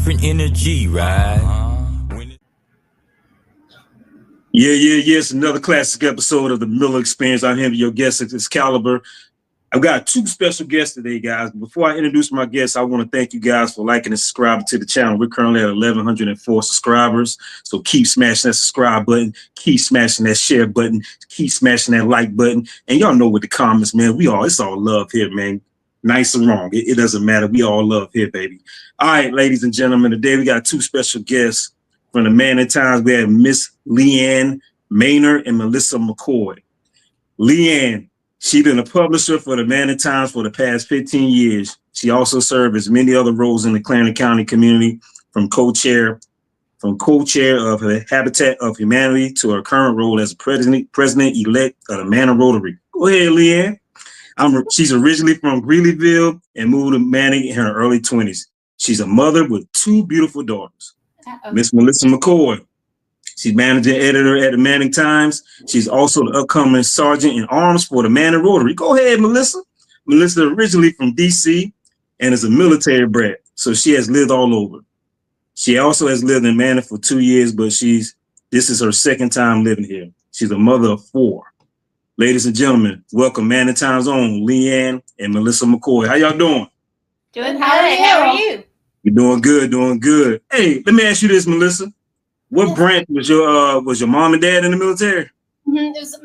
different energy, right? Yeah. It's another classic episode of the Miller Experience. I'm here with your guest, Excalibur. I've got two special guests today, guys. Before I introduce my guests, I want to thank you guys for liking and subscribing to the channel. We're currently at 1,104 subscribers. So keep smashing that subscribe button, keep smashing that share button, keep smashing that like button. And y'all know with the comments, man, it's all love here, man. Nice or wrong, it doesn't matter. We all love here, baby. All right, ladies and gentlemen, today we got two special guests from the Maynard Times. We have Miss Leigh Maynard and Melissa McCoy. Leigh, she's been a publisher for the Maynard Times for the past 15 years. She also served as many other roles in the Clarendon County community, from co-chair of the Habitat of Humanity to her current role as president-elect of the Maynard Rotary. Go ahead, Leigh. She's originally from Greeleyville and moved to Manning in her early 20s. She's a mother with two beautiful daughters. Miss Melissa McCoy. She's managing editor at the Manning Times. She's also the upcoming sergeant in arms for the Maynard Rotary. Go ahead, Melissa. Melissa originally from DC and is a military brat, so she has lived all over. She also has lived in Maynard for 2 years, but this is her second time living here. She's a mother of 4. Ladies and gentlemen, welcome Maynard Times own Leigh and Melissa McCoy. How y'all doing? Doing good. How are you? You're doing good. Hey, let me ask you this, Melissa. What branch was your mom and dad in the military? It was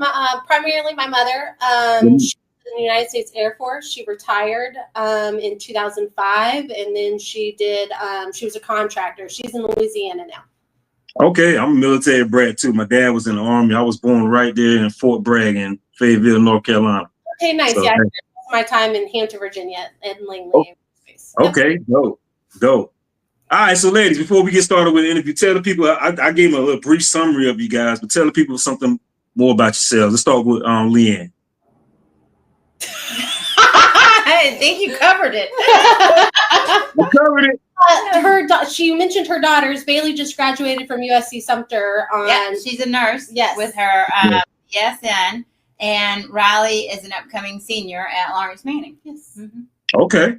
primarily my mother. She was in the United States Air Force. She retired in 2005, and then she was a contractor. She's in Louisiana now. Okay, I'm a military brat too. My dad was in the Army. I was born right there in Fort Bragg in Fayetteville, North Carolina. Okay, nice. So, yeah, I spent my time in Hampton, Virginia, and Langley. Okay, dope. All right, so ladies, before we get started with the interview, tell the people, I gave them a little brief summary of you guys, but tell the people something more about yourselves. Let's start with Leigh. I think you covered it. You covered it. She mentioned her daughters. Bailey just graduated from USC Sumter. She's a nurse. Yes. With her BSN, and Riley is an upcoming senior at Lawrence Manning. Yes. Mm-hmm. Okay.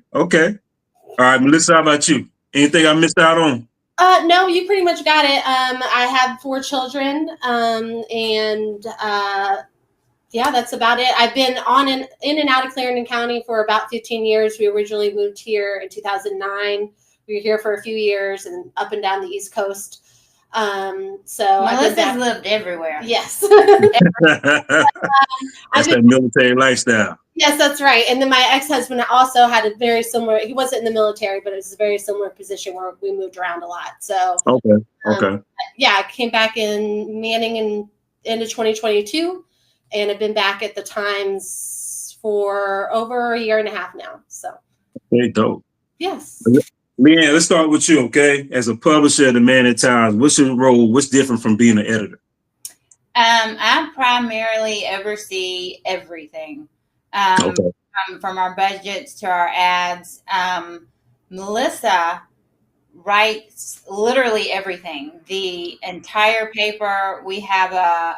All right, Melissa, how about you? Anything I missed out on? No, you pretty much got it. I have 4 children, and that's about it. I've been in and out of Clarendon County for about 15 years. We originally moved here in 2009. We were here for a few years and up and down the East Coast. Melissa's lived everywhere. Yes. That's that military lifestyle. Yes, that's right. And then my ex-husband also had a very similar, he wasn't in the military, but it was a very similar position where we moved around a lot. So, okay. I came back in Manning in end of 2022, and I've been back at the Times for over a year and a half now. So, okay, dope. Yes. Leigh, let's start with you, okay? As a publisher at the Maynard Times, what's your role? What's different from being an editor? I primarily oversee everything. From our budgets to our ads. Melissa writes literally everything. The entire paper. We have a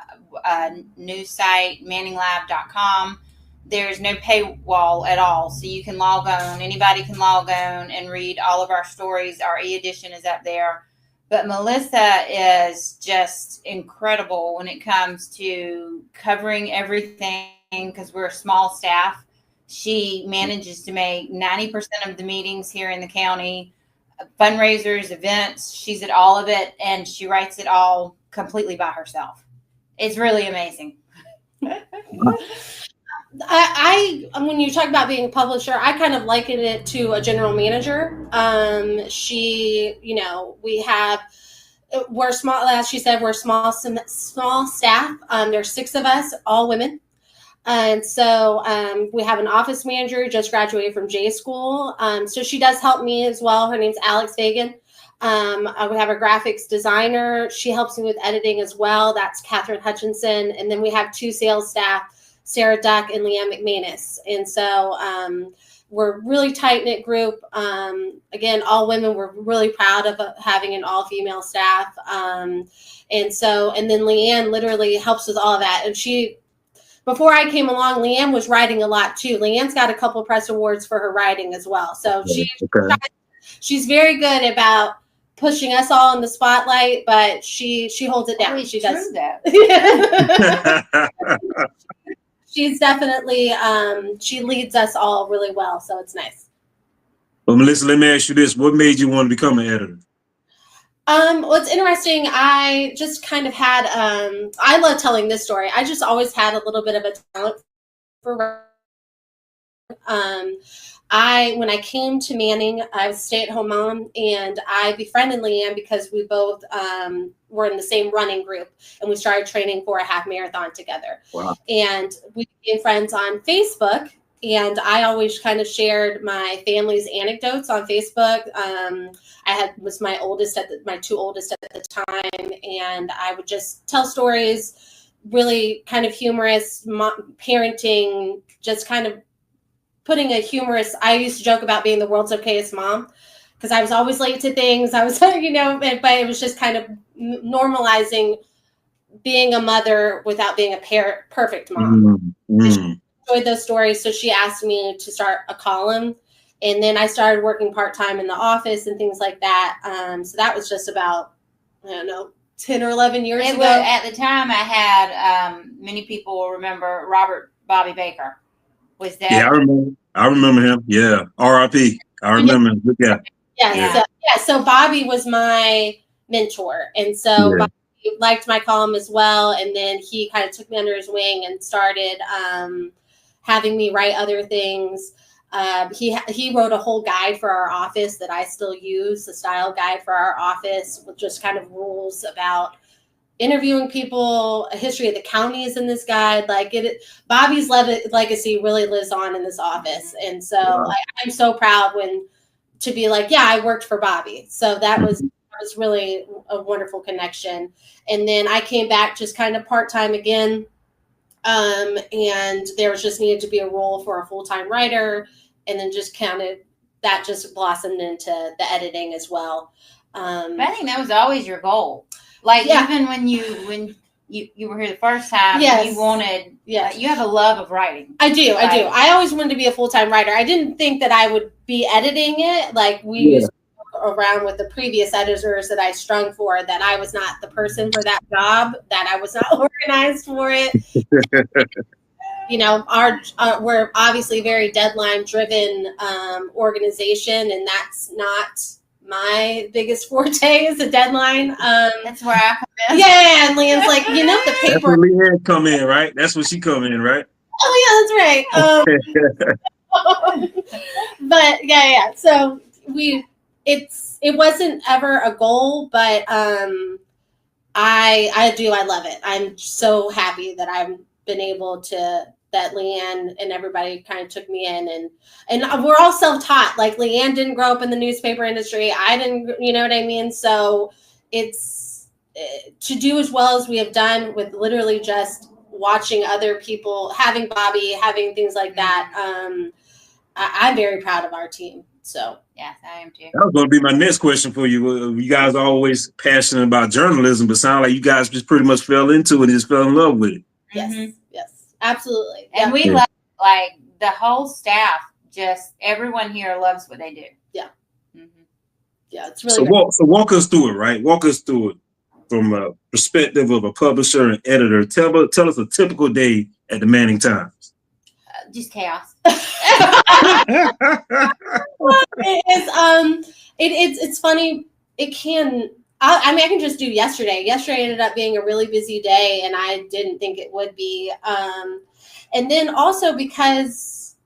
news site, manninglab.com. There's no paywall at all, so you can log on. Anybody can log on and read all of our stories. Our e-edition is up there. But Melissa is just incredible when it comes to covering everything, because we're a small staff. She manages to make 90% of the meetings here in the county, fundraisers, events. She's at all of it, and she writes it all completely by herself. It's really amazing. When you talk about being a publisher, I kind of liken it to a general manager. We're small. As she said, we're small staff. There's 6 of us, all women. And so we have an office manager who just graduated from J school. So she does help me as well. Her name's Alex Fagan. We have a graphics designer. She helps me with editing as well. That's Catherine Hutchinson. And then we have 2 sales staff, Sarah Duck and Leanne McManus. And so we're a really tight-knit group. Again, all women. We're really proud of having an all-female staff. And then Leanne literally helps with all of that. And before I came along, Leanne was writing a lot too. Leanne's got a couple press awards for her writing as well. So she's very good about pushing us all in the spotlight, but she holds it down. She does that. She's definitely she leads us all really well, so it's nice. Well, Melissa, let me ask you this: what made you want to become an editor? What's interesting, I just kind of had I love telling this story. I just always had a little bit of a talent for when I came to Manning, I was a stay-at-home mom, and I befriended Leanne because we both were in the same running group, and we started training for a half marathon together. Wow. And we became friends on Facebook, and I always kind of shared my family's anecdotes on Facebook. I was my two oldest at the time, and I would just tell stories, really kind of humorous, parenting, just kind of putting a humorous, I used to joke about being the world's okayest mom because I was always late to things. I was, but it was just kind of normalizing being a mother without being a perfect mom. She enjoyed those stories. So she asked me to start a column, and then I started working part-time in the office and things like that. So that was just about, 10 or 11 years ago. At the time I had, many people will remember Robert Bobby Baker. Was that? Yeah, I remember him. Yeah, R.I.P. I remember him. Good guy. Yeah. So Bobby was my mentor, and so Bobby liked my column as well. And then he kind of took me under his wing and started having me write other things. He wrote a whole guide for our office that I still use, the style guide for our office, with just kind of rules about interviewing people, a history of the counties in this guide. Bobby's legacy really lives on in this office. And so I'm so proud to be like, yeah, I worked for Bobby. So that was really a wonderful connection. And then I came back just kind of part-time again. And there was just needed to be a role for a full-time writer. And then just kind of, that just blossomed into the editing as well. But I think that was always your goal. Even when you were here the first time, you wanted, you have a love of writing. I do. I always wanted to be a full-time writer. I didn't think that I would be editing it. We used to work around with the previous editors that I strung for, that I was not the person for that job, that I was not organized for it. We're obviously a very deadline-driven organization, and that's not my biggest forte is a deadline. That's where I come in. Yeah, and Leanne's like, the paper. That's where Leanne come in, right? That's where she come in, right? Oh yeah, that's right. But yeah. So it wasn't ever a goal, but I love it. I'm so happy that I've been able to, that Leanne and everybody kind of took me in, and we're all self-taught. Leanne didn't grow up in the newspaper industry. I didn't, you know what I mean? So it's to do as well as we have done with literally just watching other people, having Bobby, having things like that. I'm very proud of our team. So yes, I am too. That was going to be my next question for you. You guys are always passionate about journalism, but sound like you guys just pretty much fell into it and just fell in love with it. Yes, absolutely. And we love, the whole staff, just everyone here loves what they do. Yeah. Yeah, it's really so walk us through it, right? Walk us through it from a perspective of a publisher and editor. Tell us a typical day at the Manning Times. Just chaos. It's funny. It can. I can just do yesterday. Yesterday ended up being a really busy day, and I didn't think it would be. And then also because,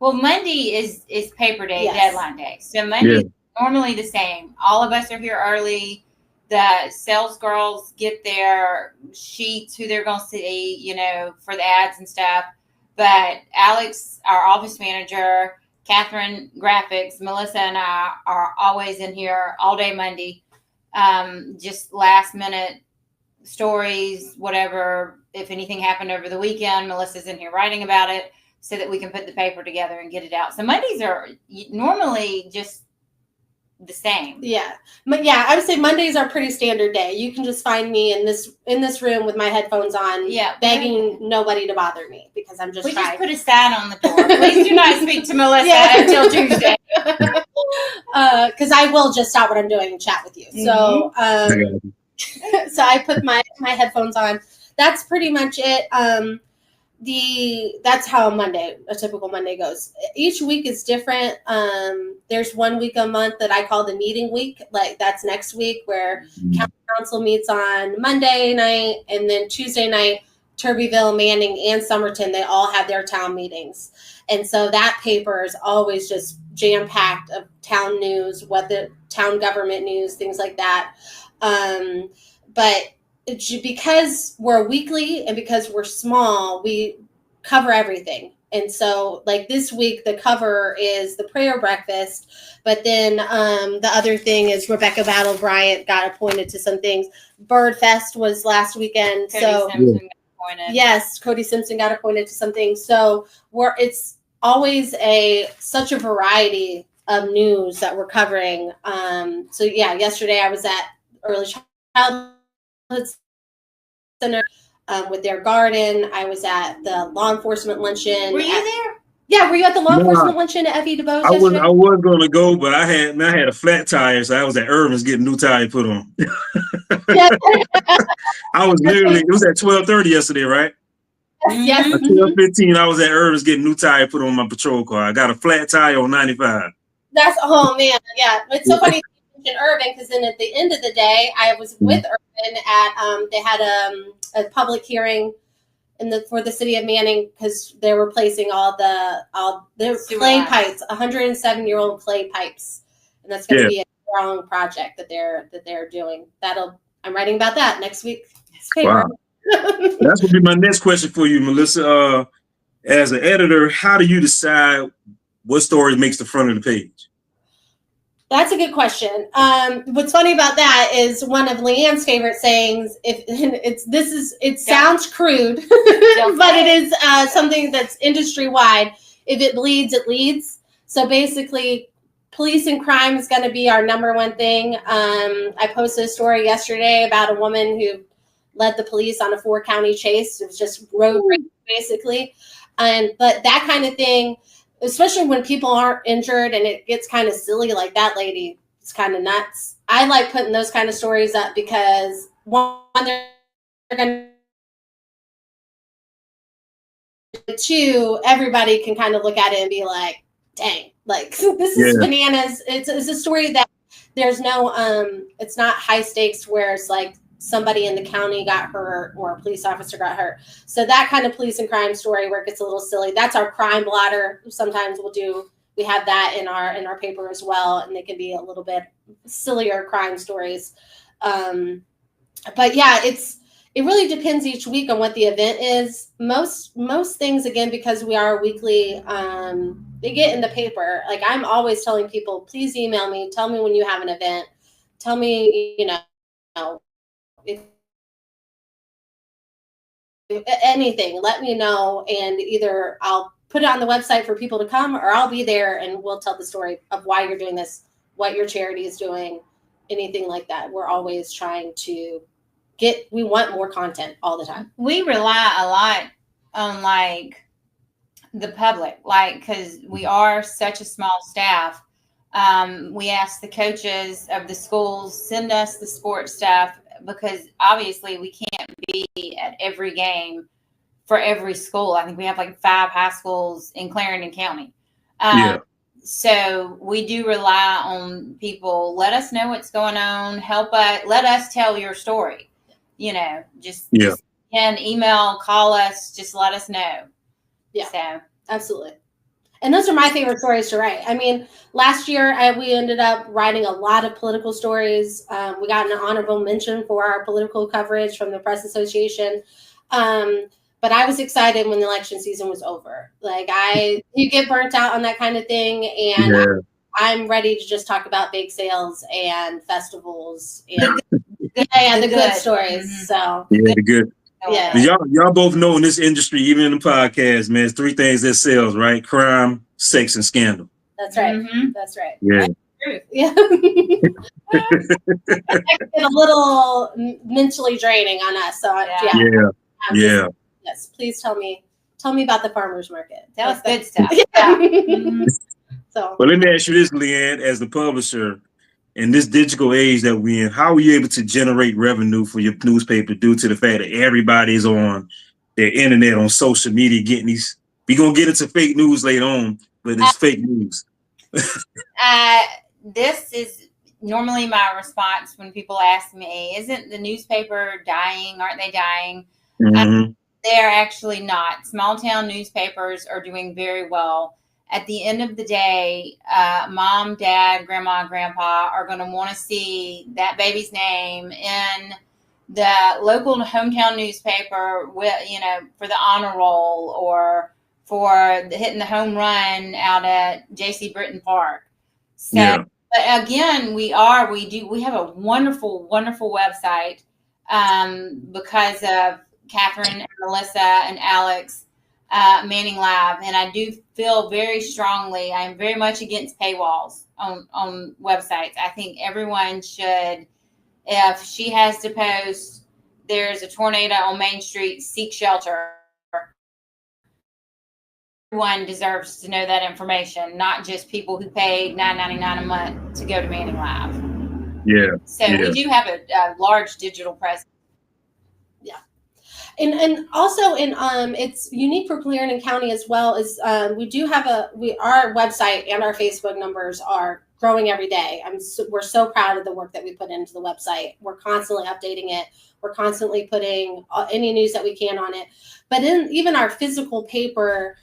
Monday is paper day, deadline day. So Monday is normally the same. All of us are here early. The sales girls get their sheets, who they're going to see, for the ads and stuff. But Alex, our office manager, Catherine, graphics, Melissa, and I are always in here all day Monday. Just last minute stories, whatever. If anything happened over the weekend, Melissa's in here writing about it so that we can put the paper together and get it out. So Mondays are normally just the same. Yeah. But yeah, I would say Mondays are pretty standard day. You can just find me in this room with my headphones on, begging nobody to bother me because I'm just just put a sign on the door. Please do not speak to Melissa until Tuesday. Because I will just stop what I'm doing and chat with you. So so I put my headphones on. That's pretty much it. That's how a typical Monday goes. Each week is different. There's 1 week a month that I call the meeting week. Like that's next week where county council meets on Monday night, and then Tuesday night, Turbyville, Manning, and Somerton, they all have their town meetings. And so that paper is always just jam-packed of town news, what the town government news, things like that. But because we're weekly and because we're small, we cover everything. And so like this week, the cover is the prayer breakfast. But then the other thing is Rebecca Battle Bryant got appointed to some things. Bird Fest was last weekend. Yes, Cody Simpson got appointed to something. So it's always such a variety of news that we're covering. So yeah, yesterday I was at Early Childhood Center with their garden. I was at the law enforcement luncheon. Were you there? Yeah, were you at the law enforcement luncheon at F.E. DeBose yesterday? I was going to go, but I had a flat tire, so I was at Irvin's getting new tire put on. I was it was at 12:30 yesterday, right? Yes. At 12:15, I was at Irvin's getting new tire put on my patrol car. I got a flat tire on 95. Oh man, yeah. It's so funny you mentioned Irvin because then at the end of the day, I was with Irvin at they had a public hearing for the city of Manning because they're replacing all the clay pipes, 107-year-old clay pipes, and that's going to be a strong project that they're doing. I'm writing about that next week. Wow. That's going to be my next question for you, Melissa. As an editor, how do you decide what story makes the front of the page? That's a good question. What's funny about that is one of Leanne's favorite sayings. It sounds crude, but it is something that's industry wide. If it bleeds, it leads. So basically, police and crime is going to be our number one thing. I posted a story yesterday about a woman who led the police on a 4-county chase. It was just road rage, basically. But that kind of thing, especially when people aren't injured and it gets kind of silly, like that lady, it's kind of nuts. I like putting those kind of stories up because one, they're going to, two, everybody can kind of look at it and be like, dang, like this is bananas. It's a story that there's no, it's not high stakes where it's like somebody in the county got hurt or a police officer got hurt. So that kind of police and crime story where it gets a little silly, that's our crime blotter. Sometimes we have that in our paper as well, and they can be a little bit sillier crime stories. But yeah, it really depends each week on what the event is. Most things, again, because we are weekly, they get in the paper. Like I'm always telling people, please email me, tell me when you have an event, tell me, if anything, let me know, and either I'll put it on the website for people to come, or I'll be there and we'll tell the story of why you're doing this, what your charity is doing, anything like that. We're always trying to we want more content all the time. We rely a lot on like the public, like, because we are such a small staff. We ask the coaches of the schools, send us the sports staff, because obviously we can't be at every game for every school. I think we have like 5 high schools in Clarendon County. So we do rely on people. Let us know what's going on. Help us. Let us tell your story. Just email, call us. Just let us know. Yeah, so absolutely. And those are my favorite stories to write. I mean, last year we ended up writing a lot of political stories. We got an honorable mention for our political coverage from the Press Association. But I was excited when the election season was over. Like you get burnt out on that kind of thing. And I'm ready to just talk about bake sales and festivals and the good stories. So the good. Yeah. Y'all both know in this industry, even in the podcast, man, it's 3 things that sells, right? Crime, sex, and scandal. That's right. That's right. Yeah. Yeah. It's a little mentally draining on us. So Yeah. Yes, please tell me about the farmers market. That was good stuff. Yeah. So, well, let me ask you this, Leanne, as the publisher, in this digital age that we're in, how are you able to generate revenue for your newspaper due to the fact that everybody's on their internet, on social media, getting these? We're going to get into fake news later on, but it's fake news. This is normally my response when people ask me, isn't the newspaper dying? Aren't they dying? Mm-hmm. They're actually not. Small town newspapers are doing very well. At the end of the day, mom, dad, grandma, grandpa are going to want to see that baby's name in the local hometown newspaper with, for the honor roll or for hitting the home run out at J.C. Britton Park. So, but again, we have a wonderful, wonderful website because of Catherine and Melissa and Alex, Manning Lab. And I do feel very strongly, I'm very much against paywalls on websites. I think everyone should, if she has to post, there's a tornado on Main Street, seek shelter. Everyone deserves to know that information, not just people who pay $9.99 a month to go to Manning Lab. Yeah. So we do have a large digital presence. Yeah. And also it's unique for Clarendon County as well as we do have our website and our Facebook numbers are growing every day. We're so proud of the work that we put into the website. We're constantly updating it. We're constantly putting any news that we can on it. But even our physical paper,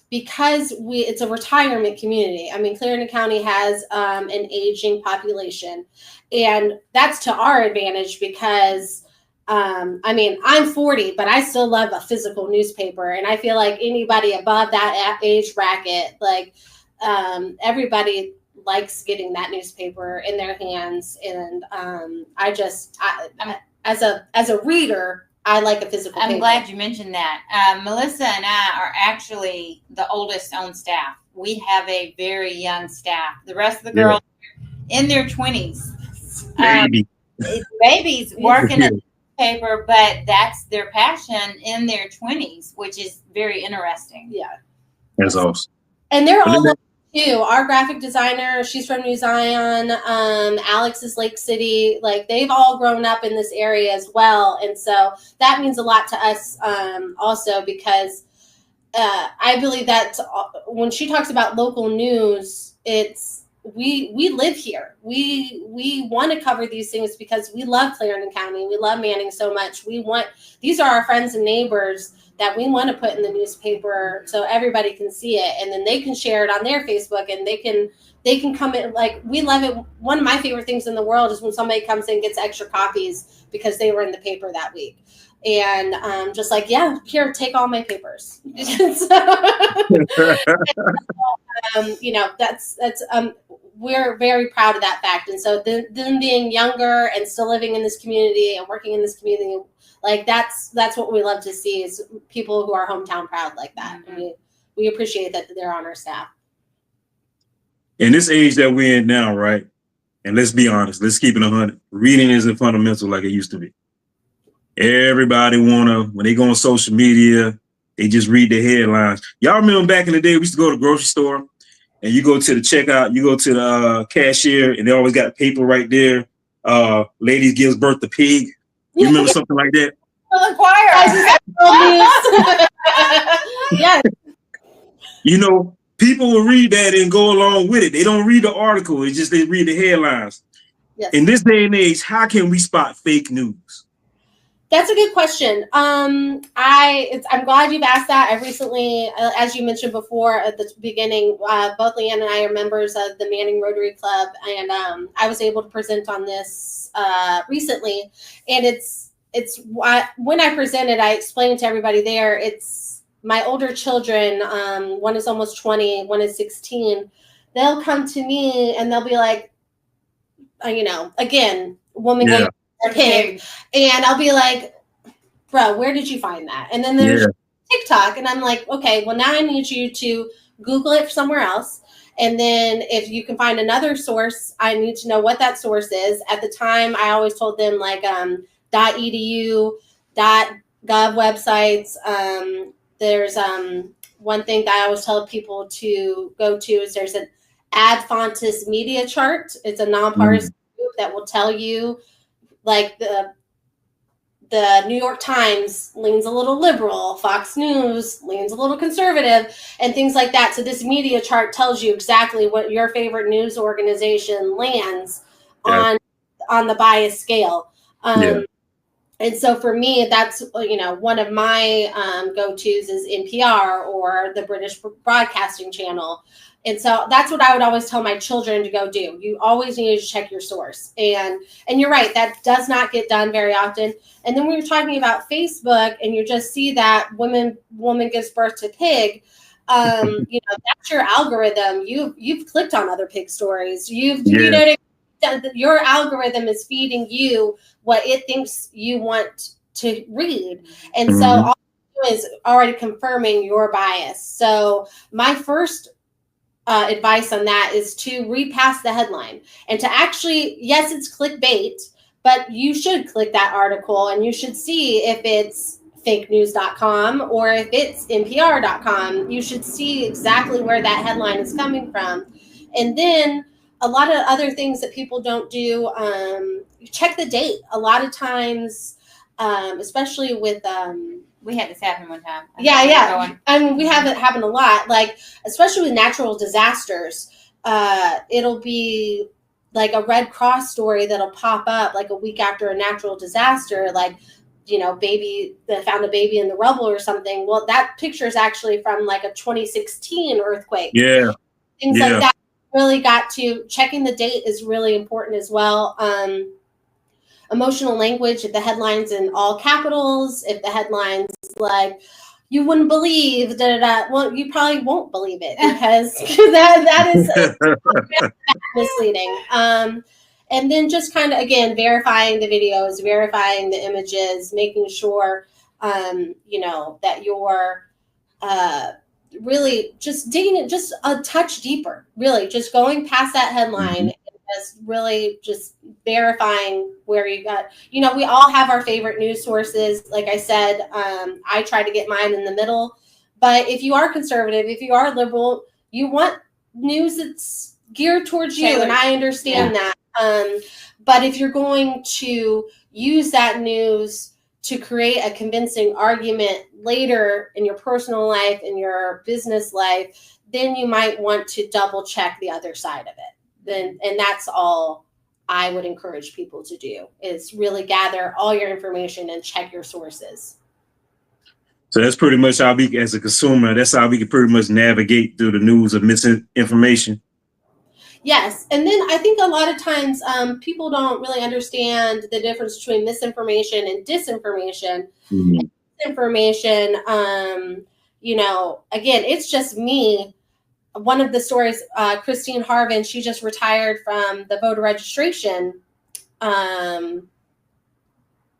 because it's a retirement community. I mean, Clarendon County has an aging population, and that's to our advantage because I'm 40, but I still love a physical newspaper. And I feel like anybody above that age bracket, like everybody likes getting that newspaper in their hands. And as a reader, I like a physical paper. I'm glad you mentioned that. Melissa and I are actually the oldest on staff. We have a very young staff. The rest of the girls in their 20s. Babies working in paper, but that's their passion in their 20s, which is very interesting. Yeah. That's awesome. And they're all too. Our graphic designer, she's from New Zion. Alex is Lake City. Like, they've all grown up in this area as well. And so that means a lot to us also because I believe that when she talks about local news, it's we live here. We want to cover these things because we love Clarendon County. We love Manning so much. These are our friends and neighbors that we want to put in the newspaper so everybody can see it, and then they can share it on their Facebook, and they can come in. Like, we love it. One of my favorite things in the world is when somebody comes in and gets extra copies because they were in the paper that week. And just like, yeah, here, take all my papers. We're very proud of that fact. And so them being younger and still living in this community and working in this community, like that's what we love to see is people who are hometown proud like that. Mm-hmm. And we appreciate that they're on our staff. In this age that we're in now, right? And let's be honest, let's keep it 100. Reading isn't fundamental like it used to be. Everybody when they go on social media, they just read the headlines. Y'all remember back in the day, we used to go to the grocery store and you go to the checkout, you go to the cashier, and they always got paper right there. Ladies gives birth to pig. You remember something like that? Yeah. People will read that and go along with it. They don't read the article. It's just they read the headlines. Yes. In this day and age, how can we spot fake news? That's a good question. I'm glad you've asked that. I recently, as you mentioned before at the beginning, both Leanne and I are members of the Manning Rotary Club, and I was able to present on this recently. And when I presented, I explained to everybody there, it's my older children. One is almost 20, one is 16. They'll come to me and they'll be like, again, woman. Yeah. Pig, and I'll be like, bro, where did you find that? And then there's TikTok, and I'm like, okay, well, now I need you to Google it somewhere else. And then if you can find another source, I need to know what that source is. At the time, I always told them like .edu, .gov websites. There's one thing that I always tell people to go to is there's an Ad Fontes Media Chart. It's a nonpartisan group that will tell you like the New York Times leans a little liberal, Fox News leans a little conservative, and things like that. So this media chart tells you exactly what your favorite news organization lands on the bias scale. And so for me, that's, one of my go-tos is NPR or the British Broadcasting Channel. And so that's what I would always tell my children to go do. You always need to check your source. And you're right, that does not get done very often. And then when you're talking about Facebook and you just see that woman gives birth to pig, that's your algorithm. You've clicked on other pig stories. Your algorithm is feeding you what it thinks you want to read. And so all you do is already confirming your bias. So my first advice on that is to read past the headline and to actually, yes, it's clickbait, but you should click that article and you should see if it's fakenews.com or if it's npr.com. You should see exactly where that headline is coming from. And then a lot of other things that people don't do, check the date. A lot of times, especially with we had this happen one time. Yeah. I mean, we have it happen a lot, like, especially with natural disasters. It'll be like a Red Cross story that'll pop up like a week after a natural disaster, like, they found a baby in the rubble or something. Well, that picture is actually from like a 2016 earthquake. Yeah. Things like that. Really got to checking the date is really important as well. Emotional language, if the headline's in all capitals, if the headline's like, you wouldn't believe, well, you probably won't believe it because that is misleading. And then just kind of, again, verifying the videos, verifying the images, making sure, that you're really just digging it just a touch deeper, really just going past that headline. Just really just verifying where you got, we all have our favorite news sources. Like I said, I try to get mine in the middle, but if you are conservative, if you are liberal, you want news that's geared towards you. And I understand that. But if you're going to use that news to create a convincing argument later in your personal life, in your business life, then you might want to double check the other side of it. And that's all I would encourage people to do, is really gather all your information and check your sources. So that's pretty much how we, as a consumer, that's how we can pretty much navigate through the news of misinformation. Yes. And then I think a lot of times people don't really understand the difference between misinformation and disinformation. Disinformation, again, it's just me. One of the stories, Christine Harvin, she just retired from the voter registration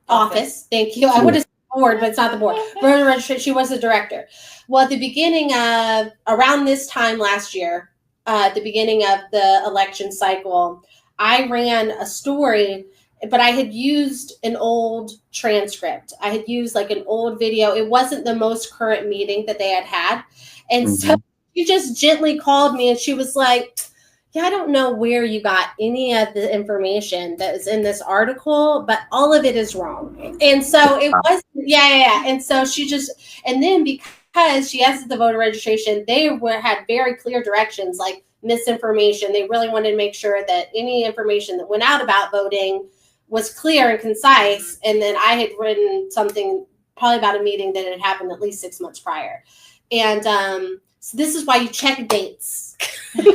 office. Thank you. I would have said board, but it's not the board. Voter registration, she was the director. Well, at the beginning of, around this time last year, at the beginning of the election cycle, I ran a story, but I had used an old transcript. I had used like an old video. It wasn't the most current meeting that they had. And so she just gently called me and she was like, yeah, I don't know where you got any of the information that is in this article, but all of it is wrong. And so it was, And so she just, and then because she has the voter registration, they had very clear directions, like misinformation. They really wanted to make sure that any information that went out about voting was clear and concise. And then I had written something probably about a meeting that had happened at least 6 months prior. And so this is why you check dates. and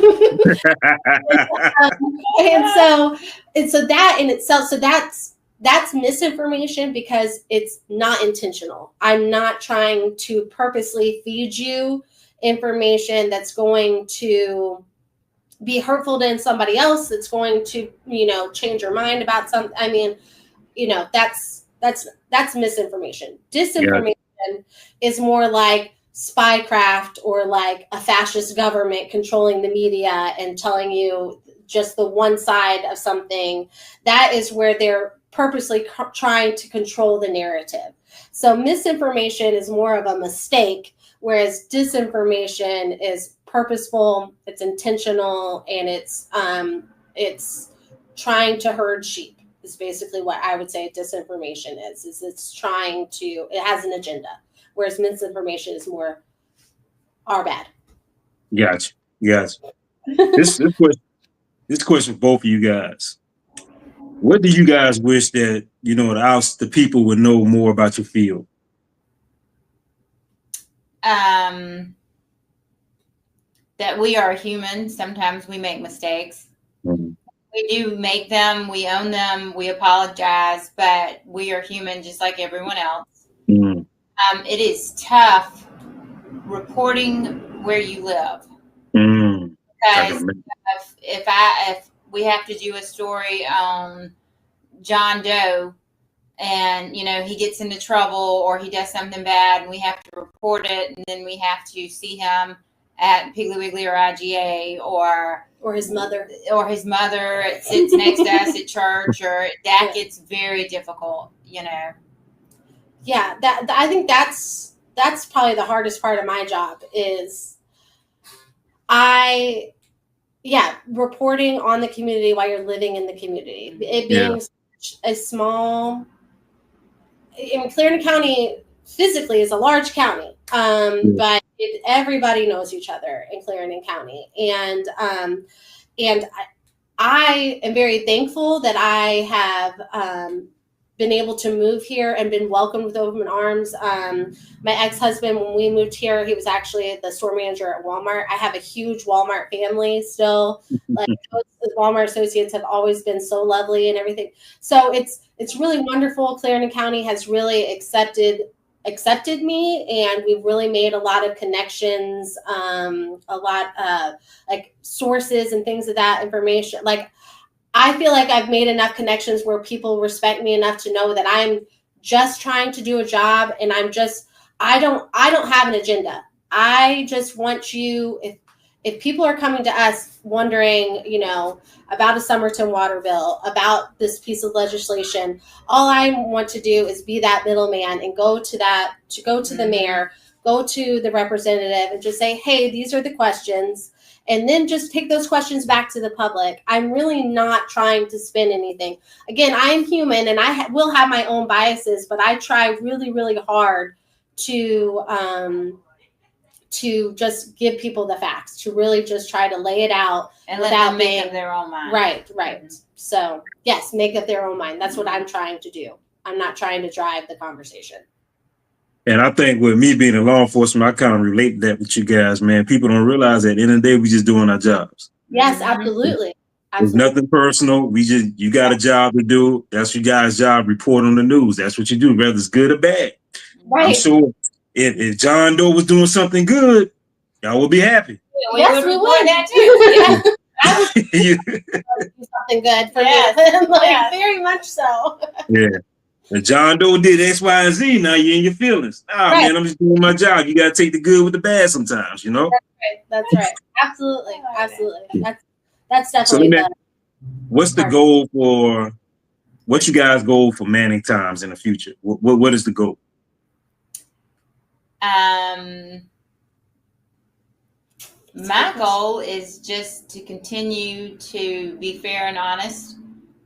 so that in itself, so that's misinformation because it's not intentional. I'm not trying to purposely feed you information that's going to be hurtful to somebody else, that's going to, change your mind about something. I mean, that's misinformation. Disinformation is more like spycraft or like a fascist government controlling the media and telling you just the one side of something. That is where they're purposely trying to control the narrative. So misinformation is more of a mistake, whereas disinformation is purposeful, it's intentional, and it's trying to herd sheep. Is basically what I would say disinformation is it's trying to, it has an agenda, whereas misinformation is more our bad. Gotcha. This question for both of you guys. What do you guys wish that, the people would know more about your field? That we are human. Sometimes we make mistakes. Mm-hmm. We do make them. We own them. We apologize, but we are human just like everyone else. Mm-hmm. It is tough reporting where you live. Mm-hmm. Because if we have to do a story on John Doe and, he gets into trouble or he does something bad and we have to report it, and then we have to see him at Piggly Wiggly or IGA or his mother sits next to us at church, or that gets very difficult, Yeah, I think that's probably the hardest part of my job is reporting on the community while you're living in the community. It being a small, Clarendon County physically is a large county, but everybody knows each other in Clarendon County, and I am very thankful that I have been able to move here and been welcomed with open arms. My ex-husband, when we moved here, he was actually the store manager at Walmart. I have a huge Walmart family still. Like the Walmart associates have always been so lovely and everything. So it's really wonderful. Clarendon County has really accepted me, and we've really made a lot of connections, a lot of like sources and things of that information. Like, I feel like I've made enough connections where people respect me enough to know that I'm just trying to do a job, and I don't have an agenda. I just want you, if people are coming to us wondering, about a Somerton water bill, about this piece of legislation, all I want to do is be that middleman and go to the mayor, go to the representative and just say, hey, these are the questions. And then just take those questions back to the public. I'm really not trying to spin anything. Again, I am human, and I will have my own biases, but I try really, really hard to just give people the facts, to really just try to lay it out and let them make up their own mind. Right. Mm-hmm. So yes, make up their own mind. That's what I'm trying to do. I'm not trying to drive the conversation. And I think with me being in law enforcement, I kind of relate that with you guys, man. People don't realize that at the end of the day, we just doing our jobs. Yes, absolutely. It's nothing personal. You got a job to do. That's your guys' job. Report on the news. That's what you do, whether it's good or bad. Right. I'm sure if John Doe was doing something good, y'all would be happy. Yes, we would. That too. Yeah. I would do something good for me. Very much so. Yeah. And John Doe did X, Y, and Z. Now you're in your feelings. Man, I'm just doing my job. You got to take the good with the bad sometimes, That's right. Absolutely. That's definitely so what's the goal for, what you guys goal for Manning Times in the future? What is the goal? My goal is just to continue to be fair and honest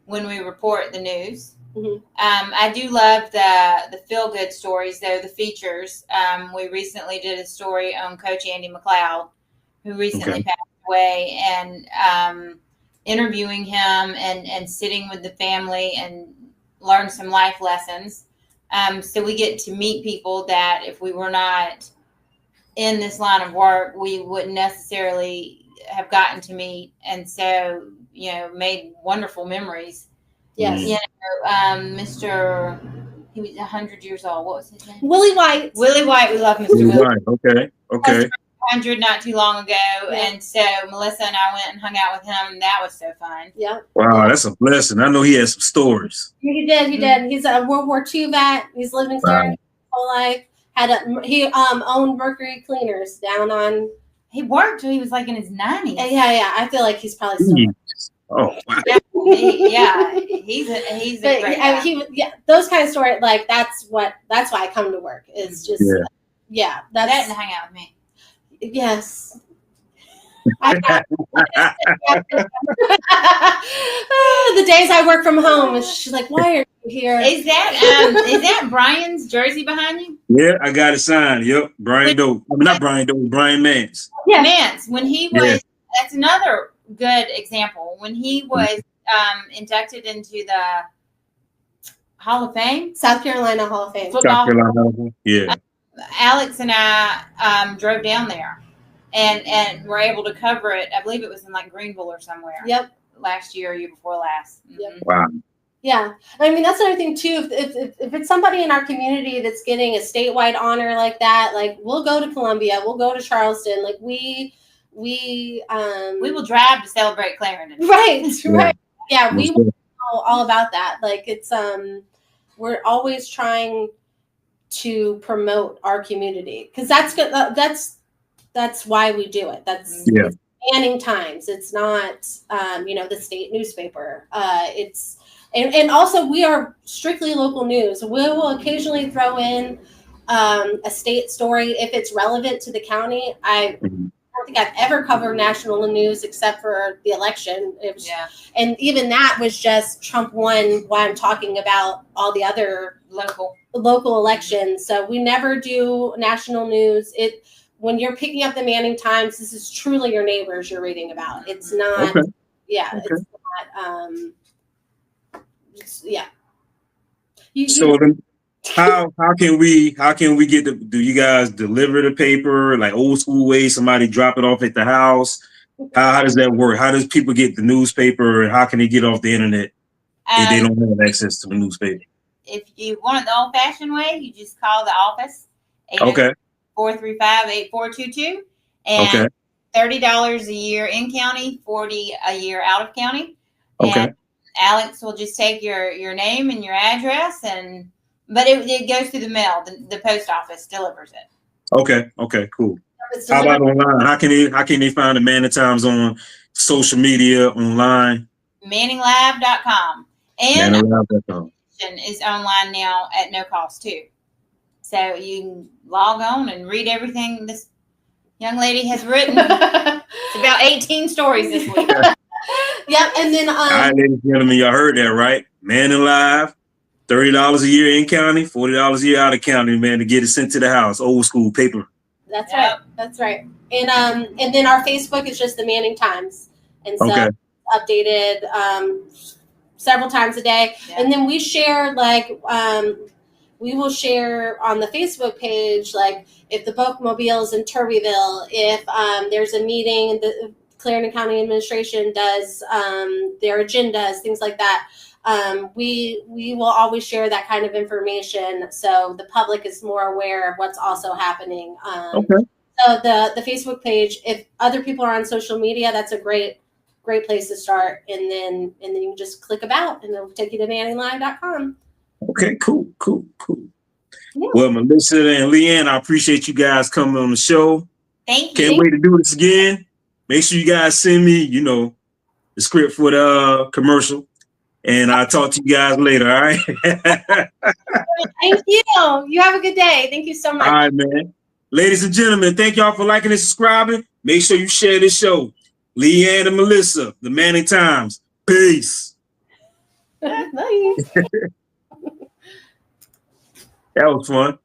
when we report the news. Mm-hmm. I do love the feel-good stories, though, the features. We recently did a story on Coach Andy McLeod, who recently passed away, and interviewing him and sitting with the family and learn some life lessons. So we get to meet people that if we were not in this line of work, we wouldn't necessarily have gotten to meet. And so, made wonderful memories. Yes. Mr. He was 100 years old. What was his name? Willie White. Willie White. We love Mr. Willie White. Okay. 100 not too long ago. Yeah. And so Melissa and I went and hung out with him, and that was so fun. Yeah. Wow, that's a blessing. I know he had some stories. He did. He's a World War II vet. He's lived in Clarendon his whole life. He owned Mercury Cleaners down on. He worked till he was like in his 90s. Yeah. I feel like he's probably still. Oh, wow. He's a great guy. Those kind of stories, like that's why I come to work. Is just that and hang out with me. Yes. The days I work from home, she's like, "Why are you here?" Is that Brian's jersey behind you? Yeah, I got it signed. Yep, Brian Doe. I mean, not Brian Doe, Brian Mance. Yeah, Mance. When he was, that's another good example. When he was inducted into the Hall of Fame, South Carolina Hall of Fame. South Carolina. Yeah. Alex and I drove down there. And we're able to cover it. I believe it was in like Greenville or somewhere. Yep. Last year, year before last. Yep. Wow. Yeah. I mean, that's another thing too. If it's somebody in our community that's getting a statewide honor like that, like we'll go to Columbia, we'll go to Charleston. Like we will drive to celebrate Clarendon. Right. Yeah, we know all about that. Like it's we're always trying to promote our community because that's good. That's why we do it. It's Manning Times. It's not, the state newspaper. It's and also we are strictly local news. We will occasionally throw in a state story if it's relevant to the county. I don't think I've ever covered national news except for the election. And even that was just Trump won while I'm talking about all the other local elections. So we never do national news. When you're picking up the Manning Times, this is truly your neighbors you're reading about. It's not, it's not, how can we do you guys deliver the paper like old school way? Somebody drop it off at the house? How does that work? How does people get the newspaper and how can they get off the internet if they don't have access to the newspaper? If you want it the old fashioned way, you just call the office. 435-8422 and $30 a year in county, $40 a year out of county. And Alex will just take your name and your address, but it goes through the mail. The post office delivers it. Okay, cool. How about online? How can they find the Manning Times on social media online? ManningLab.com and ManningLab.com is online now at no cost too. So you can log on and read everything this young lady has written. It's about 18 stories this week. Yep, and then all right, ladies and gentlemen, y'all heard that, right? Manning Live, $30 a year in county, $40 a year out of county, man, to get it sent to the house. Old school paper. That's right. That's right. And then our Facebook is just the Manning Times, and so updated several times a day. Yeah. And then we share we will share on the Facebook page, like if the bookmobile is in Turbyville, if there's a meeting, the Clarendon County Administration does their agendas, things like that. We will always share that kind of information so the public is more aware of what's also happening. So the Facebook page, if other people are on social media, that's a great place to start. And then you can just click about and it'll take you to ManningLive.com. Okay, cool. Yeah. Well, Melissa and Leanne, I appreciate you guys coming on the show. Thank you. Can't wait to do this again. Make sure you guys send me, the script for the commercial. And I'll talk to you guys later, all right? Thank you. You have a good day. Thank you so much. All right, man. Ladies and gentlemen, thank y'all for liking and subscribing. Make sure you share this show. Leanne and Melissa, the Manning Times. Peace. Nice. That was fun.